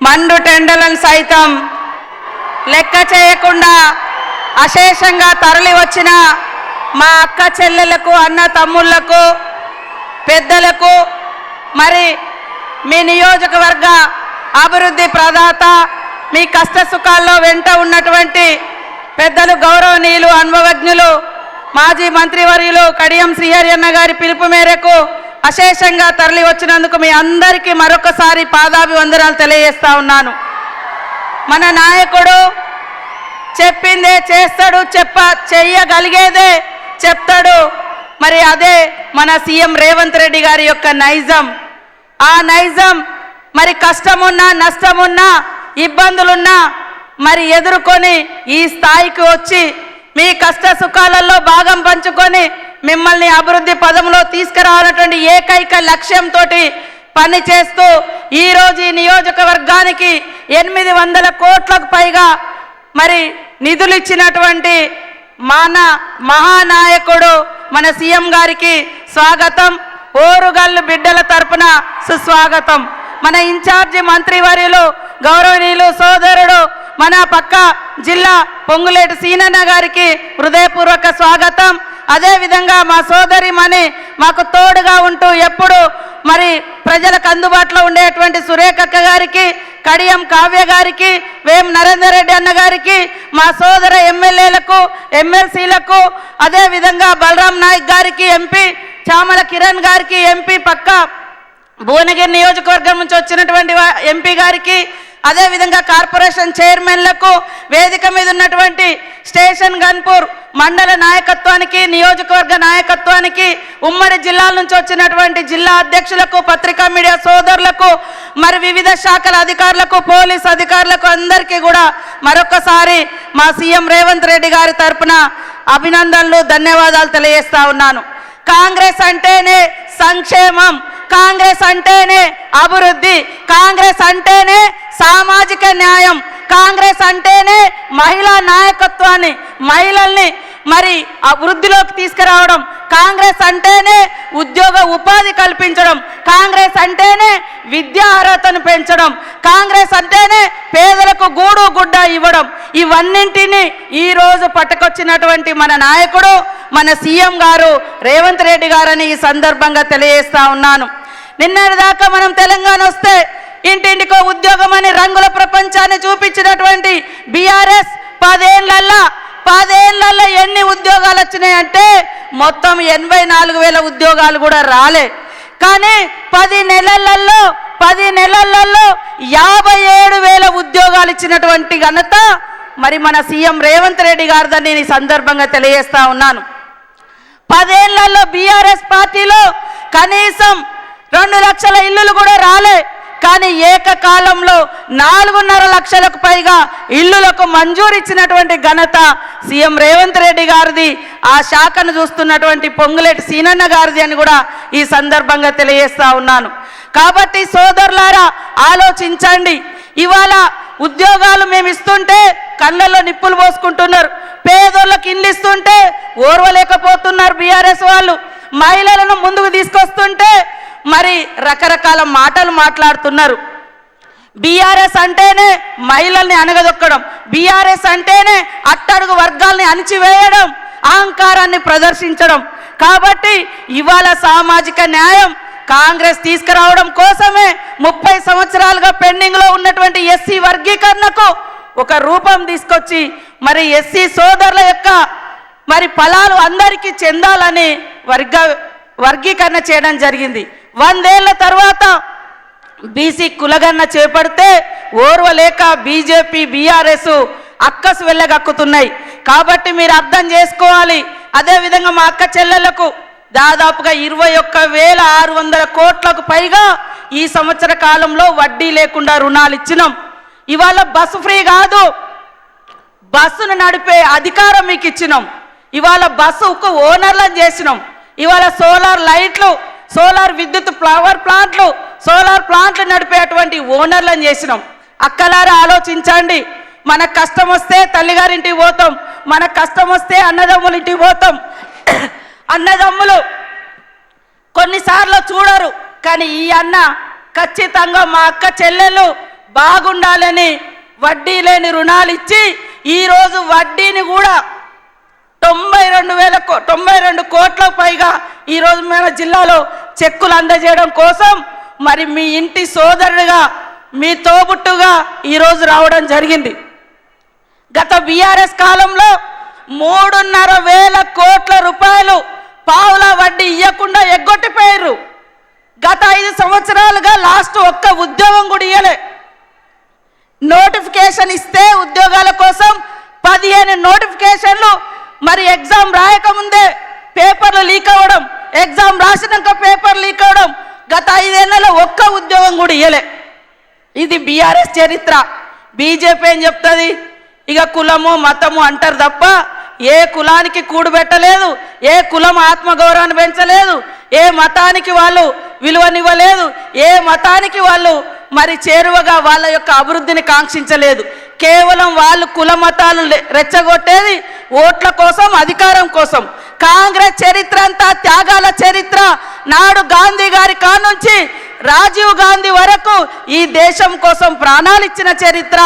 మండు టెండలను సైతం లెక్క చేయకుండా అశేషంగా తరలి వచ్చిన మా అక్క చెల్లెలకు అన్న తమ్ముళ్లకు పెద్దలకు మరి మీ నియోజకవర్గ అభివృద్ధి ప్రదాత మీ కష్ట సుఖాల్లో వెంట ఉన్నటువంటి పెద్దలు గౌరవనీయులు అనుభవజ్ఞులు మాజీ మంత్రివర్యులు కడియం శ్రీహరి అన్న గారి పిలుపు మేరకు అశేషంగా తరలి వచ్చినందుకు మీ అందరికీ మరొకసారి పాదాభివందనాలు తెలియజేస్తా ఉన్నాను. మన నాయకుడు చెప్పిందే చేస్తాడు, చెయ్యగలిగేదే చెప్తాడు. మరి అదే మన సీఎం రేవంత్ రెడ్డి గారి యొక్క నైజం. ఆ నైజం మరి కష్టమున్నా నష్టమున్నా ఇబ్బందులున్నా మరి ఎదుర్కొని ఈ స్థాయికి వచ్చి మీ కష్ట సుఖాలలో భాగం పంచుకొని మిమ్మల్ని అభివృద్ధి పదంలో తీసుకురావాలన్నటువంటి ఏకైక లక్ష్యంతో పని చేస్తూ ఈరోజు ఈ నియోజకవర్గానికి 800 కోట్లకు పైగా మరి నిధులు ఇచ్చినటువంటి మహానాయకుడు మన సీఎం గారికి స్వాగతం. ఓరుగల్లు బిడ్డల తరపున సుస్వాగతం. మన ఇన్ఛార్జి మంత్రివర్యులు గౌరవనీయులు సోదరుడు మన పక్క జిల్లా పొంగులేటి సీనన్న గారికి హృదయపూర్వక స్వాగతం. అదేవిధంగా మా సోదరి మని మాకు తోడుగా ఉంటూ ఎప్పుడు మరి ప్రజలకు అందుబాటులో ఉండేటువంటి సురేఖక్క గారికి, కడియం కావ్య గారికి, వేం నరేందర్ రెడ్డి అన్న గారికి, మా సోదర ఎమ్మెల్యేలకు ఎమ్మెల్సీలకు, అదేవిధంగా బలరాం నాయక్ గారికి ఎంపీ, చామల కిరణ్ గారికి ఎంపీ పక్క భువనగిరి నియోజకవర్గం నుంచి వచ్చినటువంటి ఎంపీ గారికి, అదేవిధంగా కార్పొరేషన్ చైర్మన్లకు, వేదిక మీద ఉన్నటువంటి స్టేషన్ గన్పూర్ మండల నాయకత్వానికి, నియోజకవర్గ నాయకత్వానికి, ఉమ్మడి జిల్లాల నుంచి వచ్చినటువంటి జిల్లా అధ్యక్షులకు, పత్రికా మీడియా సోదరులకు, మరి వివిధ శాఖల అధికారులకు, పోలీస్ అధికారులకు అందరికీ కూడా మరొకసారి మా సీఎం రేవంత్ రెడ్డి గారి తరపున అభినందనలు, ధన్యవాదాలు తెలియజేస్తా ఉన్నాను. కాంగ్రెస్ అంటేనే సంక్షేమం, కాంగ్రెస్ అంటేనే అభివృద్ధి, కాంగ్రెస్ అంటేనే సామాజిక న్యాయం, కాంగ్రెస్ అంటేనే మహిళా నాయకత్వాన్ని, మహిళల్ని మరి అభివృద్ధిలోకి తీసుకురావడం, కాంగ్రెస్ అంటేనే ఉద్యోగ ఉపాధి కల్పించడం, కాంగ్రెస్ అంటేనే విద్యా అర్హతను పెంచడం, కాంగ్రెస్ అంటేనే పేదలకు గూడు గుడ్డ ఇవ్వడం. ఇవన్నింటినీ ఈరోజు పట్టుకొచ్చినటువంటి మన నాయకుడు మన సీఎం గారు రేవంత్ రెడ్డి గారని ఈ సందర్భంగా తెలియజేస్తా ఉన్నాను. నిన్నటిదాకా మనం తెలంగాణ వస్తే ఇంటింటికో ఉద్యోగం అని రంగుల ప్రపంచాన్ని చూపించినటువంటి బీఆర్ఎస్ 10 ఏళ్లలో ఎన్ని ఉద్యోగాలు వచ్చినాయంటే మొత్తం 84,000 ఉద్యోగాలు కూడా రాలే. కానీ 10 నెలలలో 57,000 ఉద్యోగాలు ఇచ్చినటువంటి ఘనత మరి మన సీఎం రేవంత్ రెడ్డి గారిదని ఈ సందర్భంగా తెలియజేస్తా ఉన్నాను. 10 ఏళ్లలో బీఆర్ఎస్ పార్టీలో కనీసం 2 లక్షల ఇల్లులు కూడా రాలే. కానీ ఏకకాలంలో 4.5 లక్షలకు పైగా ఇల్లులకు మంజూరు ఇచ్చినటువంటి ఘనత సీఎం రేవంత్ రెడ్డి గారిది, ఆ శాఖను చూస్తున్నటువంటి పొంగులేటి సీనన్న గారిది అని కూడా ఈ సందర్భంగా తెలియజేస్తా ఉన్నాను. కాబట్టి సోదరులారా ఆలోచించండి. ఇవాళ ఉద్యోగాలు మేము ఇస్తుంటే కళ్ళల్లో నిప్పులు పోసుకుంటున్నారు, పేదోళ్ళకి ఇల్లు ఇస్తుంటే ఓర్వలేకపోతున్నారు బీఆర్ఎస్ వాళ్ళు, మహిళలను ముందుకు తీసుకొస్తుంటే మరి రకరకాల మాటలు మాట్లాడుతున్నారు. బీఆర్ఎస్ అంటేనే మహిళల్ని అణగదొక్కడం, బీఆర్ఎస్ అంటేనే అట్టడుగు వర్గాల్ని అణిచివేయడం, అహంకారాన్ని ప్రదర్శించడం. కాబట్టి ఇవాళ సామాజిక న్యాయం కాంగ్రెస్ తీసుకురావడం కోసమే 30 సంవత్సరాలుగా పెండింగ్లో ఉన్నటువంటి ఎస్సీ వర్గీకరణకు ఒక రూపం తీసుకొచ్చి మరి ఎస్సీ సోదరుల యొక్క మరి ఫలాలు అందరికీ చెందాలని వర్గీకరణ చేయడం జరిగింది. 100 ఏళ్ల తర్వాత బీసీ కులగన్న చేపడితే ఓర్వలేక బీజేపీ బీఆర్ఎస్ అక్కసు వెళ్ళగక్కుతున్నాయి. కాబట్టి మీరు అర్థం చేసుకోవాలి. అదేవిధంగా మా అక్క చెల్లెళ్లకు దాదాపుగా 21,600 కోట్లకు పైగా ఈ సంవత్సర కాలంలో వడ్డీ లేకుండా రుణాలు ఇచ్చినాం. ఇవాళ బస్సు ఫ్రీ కాదు, బస్సును నడిపే అధికారం మీకు ఇచ్చినాం. ఇవాళ బస్సుకు ఓనర్లను చేసినాం. ఇవాళ సోలార్ లైట్లు, సోలార్ విద్యుత్ పవర్ ప్లాంట్లు, సోలార్ ప్లాంట్లు నడిపేటువంటి ఓనర్లను చేసినాం. అక్కలారా ఆలోచించండి. మన కష్టం వస్తే తల్లిగారింటికి పోతాం, మన కష్టం వస్తే అన్నదమ్ముల ఇంటికి పోతాం. అన్నదమ్ములు కొన్నిసార్లు చూడరు, కానీ ఈ అన్న ఖచ్చితంగా మా అక్క చెల్లెళ్ళు బాగుండాలని వడ్డీ లేని రుణాలు ఇచ్చి ఈరోజు వడ్డీని కూడా 92 కోట్లకు పైగా ఈరోజు మన జిల్లాలో చెక్కులు అందజేయడం కోసం మరి మీ ఇంటి సోదరుడిగా మీ తోబుట్టుగా ఈరోజు రావడం జరిగింది. గత బీఆర్ఎస్ కాలంలో 3,500 కోట్ల రూపాయలు పావుల వడ్డీ ఇవ్వకుండా ఎగ్గొట్టిపోయారు. గత 5 సంవత్సరాలుగా లాస్ట్ ఒక్క ఉద్యోగం కూడా ఇవ్వలే. నోటిఫికేషన్ ఇస్తే ఉద్యోగాల కోసం 15 నోటిఫికేషన్లు, మరి ఎగ్జామ్ రాయకముందే పేపర్లు లీక్ అవ్వడం, ఎగ్జామ్ రాసినాక పేపర్ లీక్ అవ్వడం, గత 5 ఏళ్లలో ఒక్క ఉద్యోగం కూడా ఇవ్వలే. ఇది బీఆర్ఎస్ చరిత్ర. బీజేపీ ఏం చెప్తుంది, ఇక కులము మతము అంటారు తప్ప ఏ కులానికి కూడుబెట్టలేదు, ఏ కులం ఆత్మగౌరవాన్ని పెంచలేదు, ఏ మతానికి వాళ్ళు విలువనివ్వలేదు, ఏ మతానికి వాళ్ళు మరి చేరువగా వాళ్ళ యొక్క అభివృద్ధిని కాంక్షించలేదు. కేవలం వాళ్ళు కుల మతాలు రెచ్చగొట్టేది ఓట్ల కోసం, అధికారం కోసం. కాంగ్రెస్ చరిత్ర అంతా త్యాగాల చరిత్ర. నాడు గాంధీ గారి కానుంచి రాజీవ్ గాంధీ వరకు ఈ దేశం కోసం ప్రాణాలు ఇచ్చిన చరిత్ర,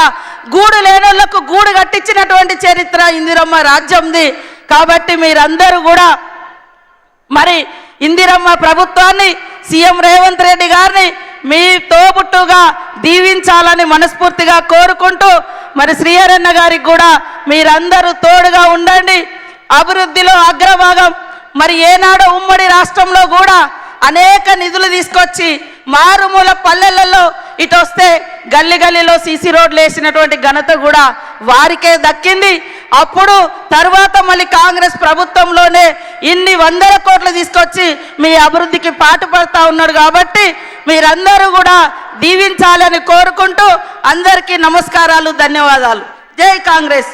గూడు లేనోళ్లకు గూడు కట్టించినటువంటి చరిత్ర ఇందిరమ్మ రాజ్యంది. కాబట్టి మీరందరూ కూడా మరి ఇందిరమ్మ ప్రభుత్వాన్ని, సీఎం రేవంత్ రెడ్డి గారిని మీ తోబుట్టుగా దీవించాలని మనస్ఫూర్తిగా కోరుకుంటూ, మరి శ్రీహరన్న గారికి కూడా మీరందరూ తోడుగా ఉండండి. అభివృద్ధిలో అగ్రభాగం. మరి ఏనాడో ఉమ్మడి రాష్ట్రంలో కూడా అనేక నిధులు తీసుకొచ్చి మారుమూల పల్లెలలో ఇటు వస్తే గల్లీ గల్లీలో సీసీ రోడ్లు వేసినటువంటి ఘనత కూడా వారికే దక్కింది. అప్పుడు తర్వాత మళ్ళీ కాంగ్రెస్ ప్రభుత్వంలోనే ఇన్ని 100 కోట్లు తీసుకొచ్చి మీ అభివృద్ధికి పాటుపడతా ఉన్నారు. కాబట్టి మీరందరూ కూడా దీవించాలని కోరుకుంటూ అందరికీ నమస్కారాలు, ధన్యవాదాలు. జై కాంగ్రెస్.